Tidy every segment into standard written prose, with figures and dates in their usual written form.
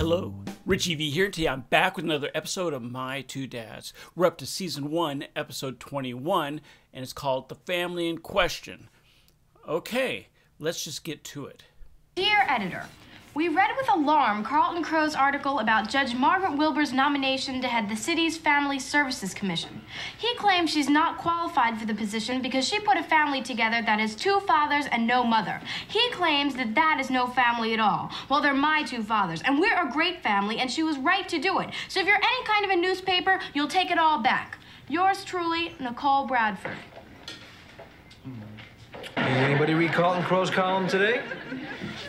Hello, RichieV here. Today I'm back with another episode of My Two Dads. We're up to Season 1, Episode 21, and it's called The Family in Question. Okay, let's just get to it. Dear Editor, we read with alarm Carlton Crow's article about Judge Margaret Wilbur's nomination to head the city's Family Services Commission. He claims she's not qualified for the position because she put a family together that has two fathers and no mother. He claims that that is no family at all. Well, they're my two fathers, and we're a great family, and she was right to do it. So if you're any kind of a newspaper, you'll take it all back. Yours truly, Nicole Bradford. Anybody read Carlton Crow's column today?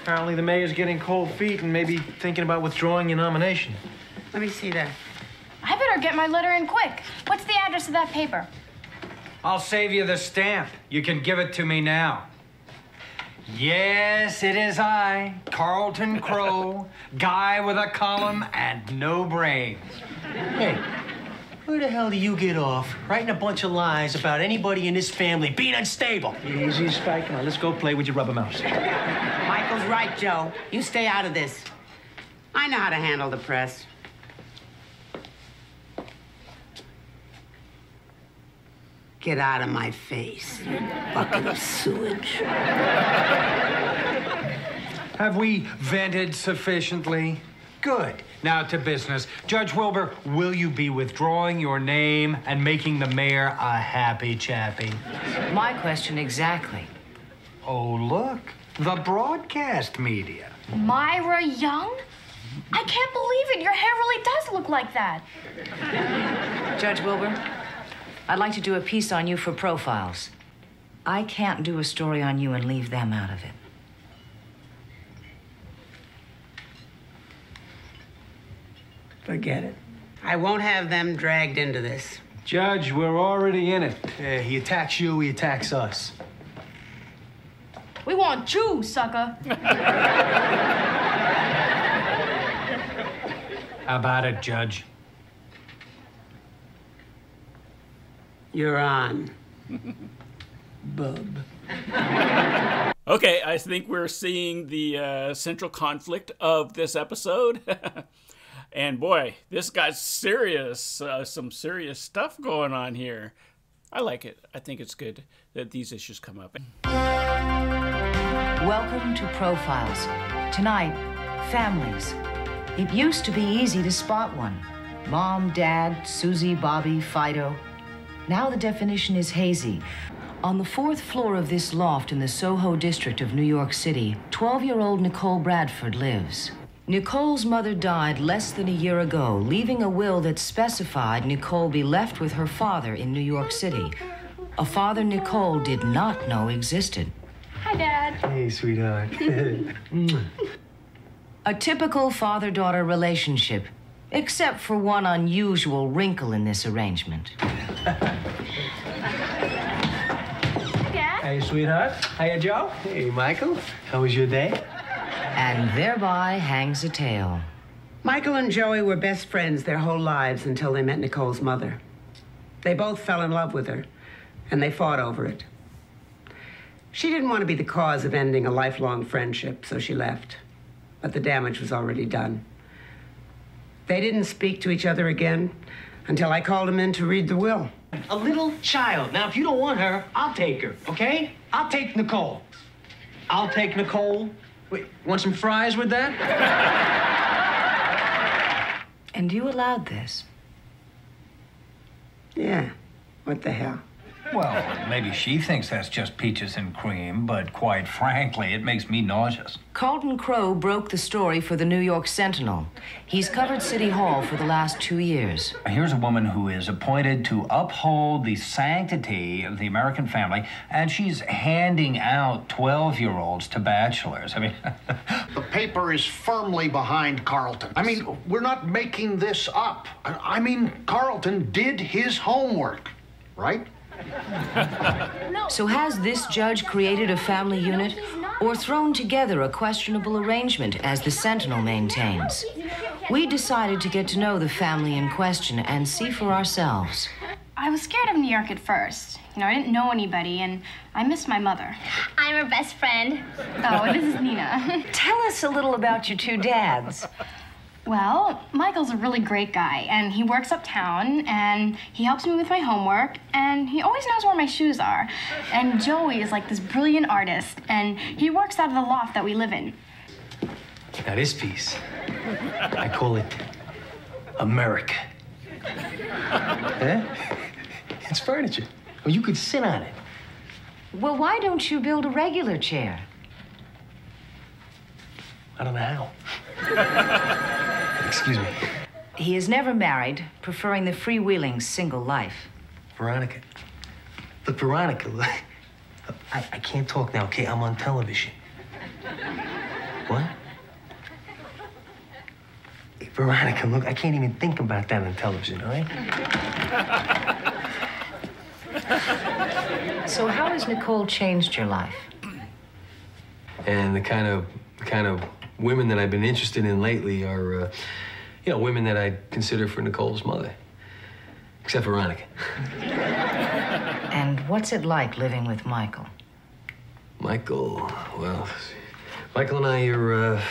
Apparently the mayor's getting cold feet and maybe thinking about withdrawing your nomination. Let me see that. I better get my letter in quick. What's the address of that paper? I'll save you the stamp. You can give it to me now. Yes, it is I, Carlton Crow, guy with a column and no brains. Hey, where the hell do you get off writing a bunch of lies about anybody in this family being unstable? Easy, Spike. Come on, let's go play with your rubber mouse. Michael's right, Joe. You stay out of this. I know how to handle the press. Get out of my face, you bucket of sewage. Have we vented sufficiently? Good. Now to business. Judge Wilbur, will you be withdrawing your name and making the mayor a happy chappy? My question exactly. Oh, look. The broadcast media. Myra Young? I can't believe it. Your hair really does look like that. Judge Wilbur, I'd like to do a piece on you for Profiles. I can't do a story on you and leave them out of it. Forget it. I won't have them dragged into this. Judge, we're already in it. He attacks you, he attacks us. We want you, sucker. How about it, Judge? You're on, bub. Okay, I think we're seeing the central conflict of this episode. And boy, this got serious. Some serious stuff going on here. I like it. I think it's good that these issues come up. Welcome to Profiles. Tonight, families. It used to be easy to spot one. Mom, Dad, Susie, Bobby, Fido. Now the definition is hazy. On the 4th floor of this loft in the Soho district of New York City, 12-year-old Nicole Bradford lives. Nicole's mother died less than a year ago, leaving a will that specified Nicole be left with her father in New York City. A father Nicole did not know existed. Hi, Dad. Hey, sweetheart. A typical father-daughter relationship, except for one unusual wrinkle in this arrangement. Dad? Hey, sweetheart. Hiya, Joe. Hey, Michael. How was your day? And thereby hangs a tale. Michael and Joey were best friends their whole lives until they met Nicole's mother. They both fell in love with her, and they fought over it. She didn't want to be the cause of ending a lifelong friendship, so she left. But the damage was already done. They didn't speak to each other again until I called him in to read the will. A little child. Now, if you don't want her, I'll take her, okay? I'll take Nicole. I'll take Nicole. Wait, want some fries with that? And you allowed this? Yeah, what the hell? Well, maybe she thinks that's just peaches and cream, but quite frankly, it makes me nauseous. Carlton Crow broke the story for the New York Sentinel. He's covered City Hall for the last 2 years. Here's a woman who is appointed to uphold the sanctity of the American family, and she's handing out 12-year-olds to bachelors. I mean... The paper is firmly behind Carlton. I mean, we're not making this up. I mean, Carlton did his homework, right? So has this judge created a family unit or thrown together a questionable arrangement, as the Sentinel maintains? We decided to get to know the family in question and see for ourselves. I was scared of New York at first. You know, I didn't know anybody, and I miss my mother. I'm her best friend. Oh, this is Nina. Tell us a little about your two dads. Well, Michael's a really great guy, and he works uptown, and he helps me with my homework, and he always knows where my shoes are. And Joey is like this brilliant artist, and he works out of the loft that we live in. Now this piece, I call it America. Eh? It's furniture. Well, you could sit on it. Well, why don't you build a regular chair? I don't know how. Excuse me. He is never married, preferring the freewheeling single life. Veronica. Look, Veronica, look. I can't talk now, okay? I'm on television. What? Hey, Veronica, look, I can't even think about that on television, all right? So how has Nicole changed your life? And the kind of women that I've been interested in lately are, women that I'd consider for Nicole's mother. Except Veronica. And what's it like living with Michael? Michael and I are,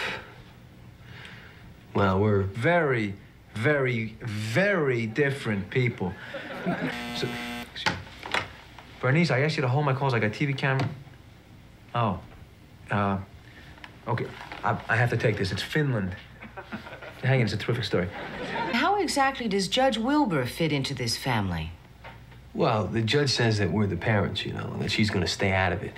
we're Very, very, very different people. So, excuse me. Bernice, I asked you to hold my calls like a TV camera. Oh. Okay. I have to take this. It's Finland. Hang on, it's a terrific story. How exactly does Judge Wilbur fit into this family? Well, the judge says that we're the parents, and that she's going to stay out of it.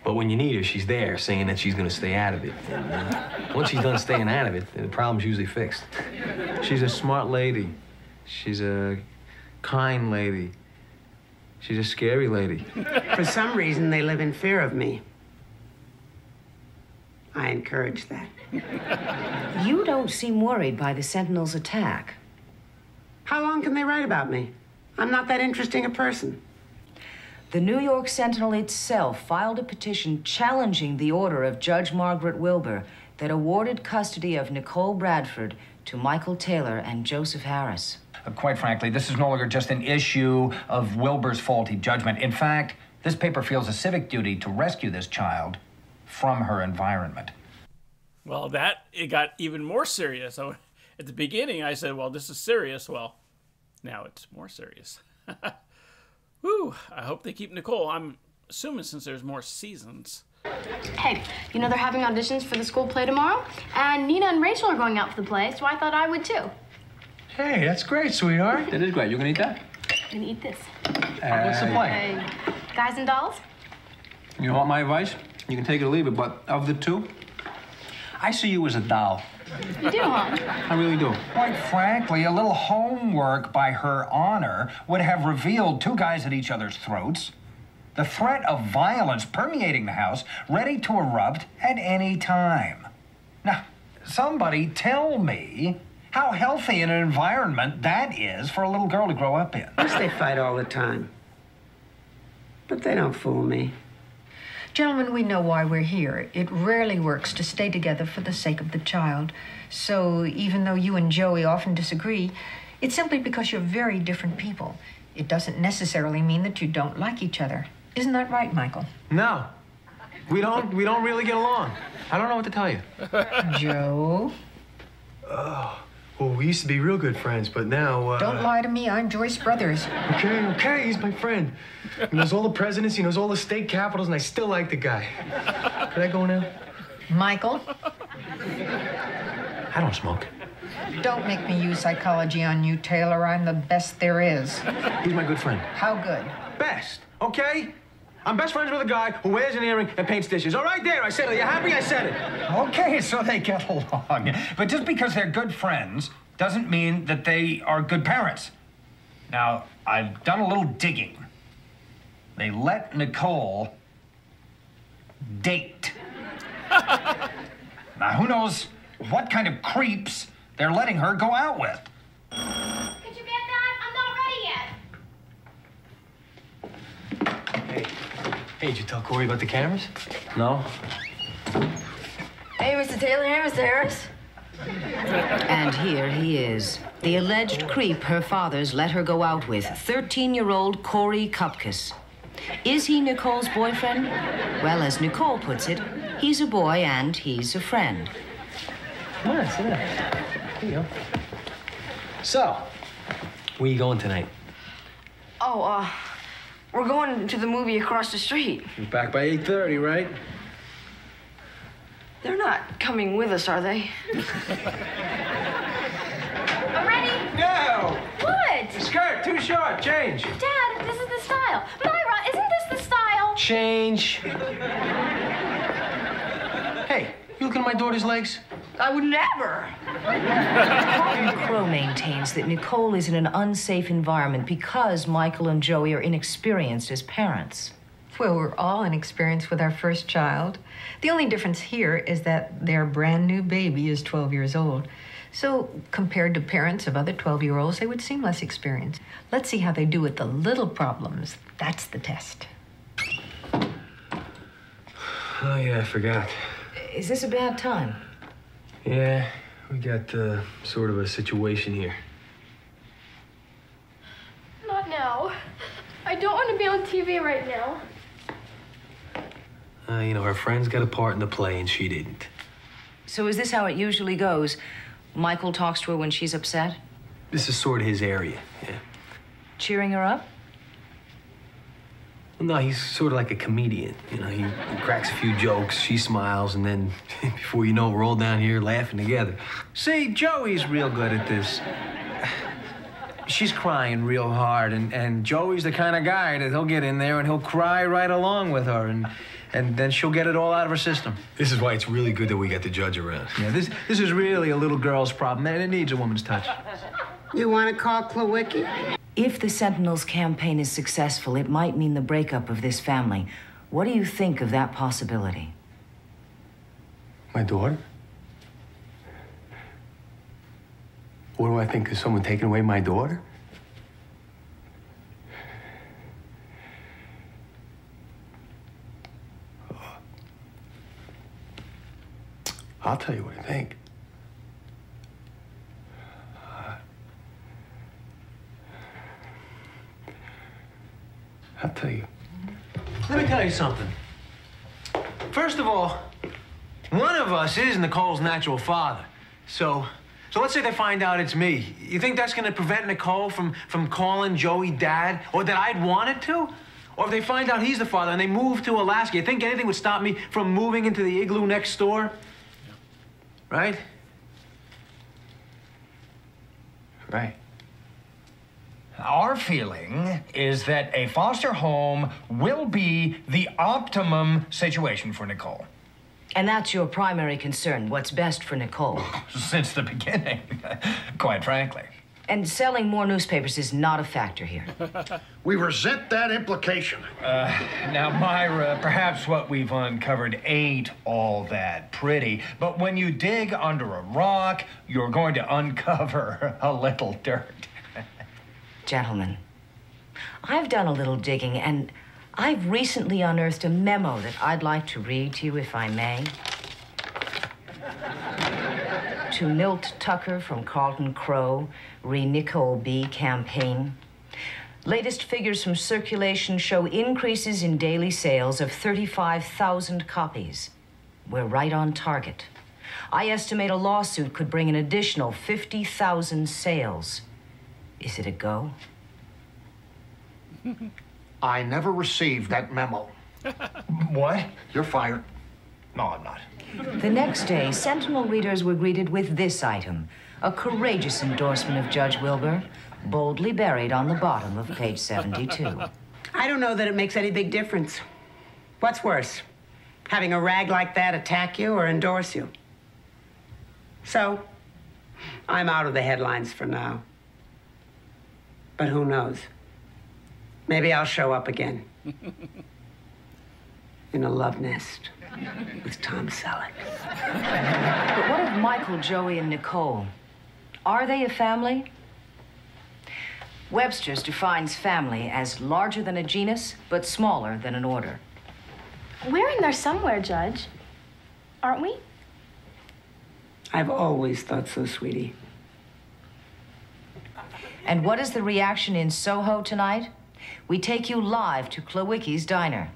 But when you need her, she's there saying that she's going to stay out of it. And once she's done staying out of it, the problem's usually fixed. She's a smart lady. She's a kind lady. She's a scary lady. For some reason, they live in fear of me. I encourage that. You don't seem worried by the Sentinel's attack. How long can they write about me? I'm not that interesting a person. The New York Sentinel itself filed a petition challenging the order of Judge Margaret Wilbur that awarded custody of Nicole Bradford to Michael Taylor and Joseph Harris. Quite frankly, this is no longer just an issue of Wilbur's faulty judgment. In fact, this paper feels a civic duty to rescue this child from her environment. Well, it got even more serious. So at the beginning, I said, well, this is serious. Well, now it's more serious. Whew, I hope they keep Nicole. I'm assuming since there's more seasons. Hey, they're having auditions for the school play tomorrow, and Nina and Rachel are going out for the play, so I thought I would too. Hey, that's great, sweetheart. That is great. You gonna eat that? I'm gonna eat this. What's the play? Guys and Dolls? You want my advice? You can take it or leave it, but of the two, I see you as a doll. You do, huh? I really do. Quite frankly, a little homework by her honor would have revealed two guys at each other's throats, the threat of violence permeating the house, ready to erupt at any time. Now, somebody tell me how healthy an environment that is for a little girl to grow up in. Of course they fight all the time. But they don't fool me. Gentlemen, we know why we're here. It rarely works to stay together for the sake of the child. So even though you and Joey often disagree, it's simply because you're very different people. It doesn't necessarily mean that you don't like each other. Isn't that right, Michael? No. We don't really get along. I don't know what to tell you. Joe? Well, we used to be real good friends, but now, Don't lie to me. I'm Joyce Brothers. Okay, he's my friend. He knows all the presidents, he knows all the state capitals, and I still like the guy. Can I go now? Michael? I don't smoke. Don't make me use psychology on you, Taylor. I'm the best there is. He's my good friend. How good? Best, okay? I'm best friends with a guy who wears an earring and paints dishes. All right, there, I said it. Are you happy? I said it. Okay, so they get along. But just because they're good friends doesn't mean that they are good parents. Now, I've done a little digging. They let Nicole date. Now, who knows what kind of creeps they're letting her go out with. Could you get that? I'm not ready yet. Hey, did you tell Corey about the cameras? No? Hey, Mr. Taylor, hey, Mr. Harris. And here he is, the alleged creep her fathers let her go out with, 13-year-old Corey Kupkus. Is he Nicole's boyfriend? Well, as Nicole puts it, he's a boy and he's a friend. Come on, sit down. Here you go. So, where you going tonight? Oh, we're going to the movie across the street. You're back by 8:30, right? They're not coming with us, are they? I'm ready. No! What? Skirt, too short. Change. Dad, this is the style. Myra, isn't this the style? Change. Hey, you looking at my daughter's legs? I would never. Carlton Crow maintains that Nicole is in an unsafe environment because Michael and Joey are inexperienced as parents. Well, we're all inexperienced with our first child. The only difference here is that their brand new baby is 12 years old. So, compared to parents of other 12-year-olds, they would seem less experienced. Let's see how they do with the little problems. That's the test. Oh, yeah, I forgot. Is this a bad time? Yeah, we got sort of a situation here. Not now. I don't want to be on TV right now. You know, her friends got a part in the play and she didn't. So is this how it usually goes? Michael talks to her when she's upset? This is sort of his area, yeah. Cheering her up? Well, no, he's sort of like a comedian. You know, he cracks a few jokes, she smiles, and then before you know it, we're all down here laughing together. See, Joey's real good at this. She's crying real hard, and Joey's the kind of guy that he'll get in there and he'll cry right along with her, and then she'll get it all out of her system. This is why it's really good that we got the judge around. Yeah, this is really a little girl's problem, and it needs a woman's touch. You want to call Klawicki? If the Sentinel's campaign is successful, it might mean the breakup of this family. What do you think of that possibility? My daughter? What do I think of someone taking away my daughter? I'll tell you what I think. I'll tell you. Let me tell you something. First of all, one of us is Nicole's natural father. So let's say they find out it's me. You think that's gonna prevent Nicole from calling Joey Dad, or that I'd want it to? Or if they find out he's the father and they move to Alaska, you think anything would stop me from moving into the igloo next door? Right? Right. Our feeling is that a foster home will be the optimum situation for Nicole. And that's your primary concern, what's best for Nicole. Since the beginning, quite frankly. And selling more newspapers is not a factor here. We resent that implication. Now, Myra, perhaps what we've uncovered ain't all that pretty, but when you dig under a rock, you're going to uncover a little dirt. Gentlemen, I've done a little digging, and I've recently unearthed a memo that I'd like to read to you, if I may. To Milt Tucker from Carlton Crow, re Nicole B. campaign. Latest figures from circulation show increases in daily sales of 35,000 copies. We're right on target. I estimate a lawsuit could bring an additional 50,000 sales. Is it a go? I never received that memo. What? You're fired. No, I'm not. The next day, Sentinel readers were greeted with this item, a courageous endorsement of Judge Wilbur, boldly buried on the bottom of page 72. I don't know that it makes any big difference. What's worse, having a rag like that attack you or endorse you? So, I'm out of the headlines for now. But who knows? Maybe I'll show up again. In a love nest with Tom Selleck. But what of Michael, Joey, and Nicole? Are they a family? Webster's defines family as larger than a genus, but smaller than an order. We're in there somewhere, Judge. Aren't we? I've always thought so, sweetie. And what is the reaction in Soho tonight? We take you live to Klawicki's diner.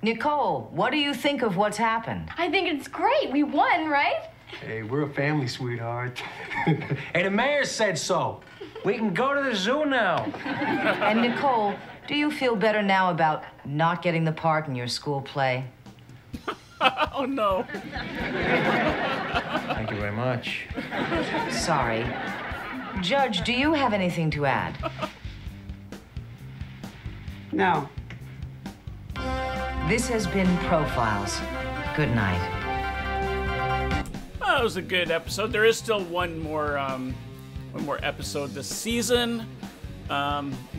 Nicole, what do you think of what's happened? I think it's great. We won, right? Hey, we're a family, sweetheart. Hey, the mayor said so. We can go to the zoo now. And Nicole, do you feel better now about not getting the part in your school play? Oh, no. Thank you very much. Sorry. Judge, do you have anything to add? No. This has been Profiles. Good night. That was a good episode. There is still one more episode this season.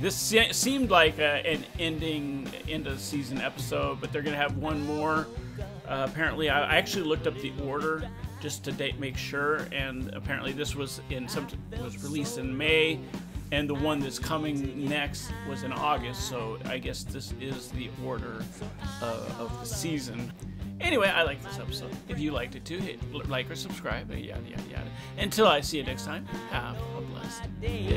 This seemed like an end of the season episode, but they're gonna have one more. Apparently, I actually looked up the order just to make sure, and apparently this was released in May, and the one that's coming next was in August. So I guess this is the order of the season. Anyway, I like this episode. If you liked it too, hit like or subscribe, yada yada yada. Until I see you next time, have a blessed day.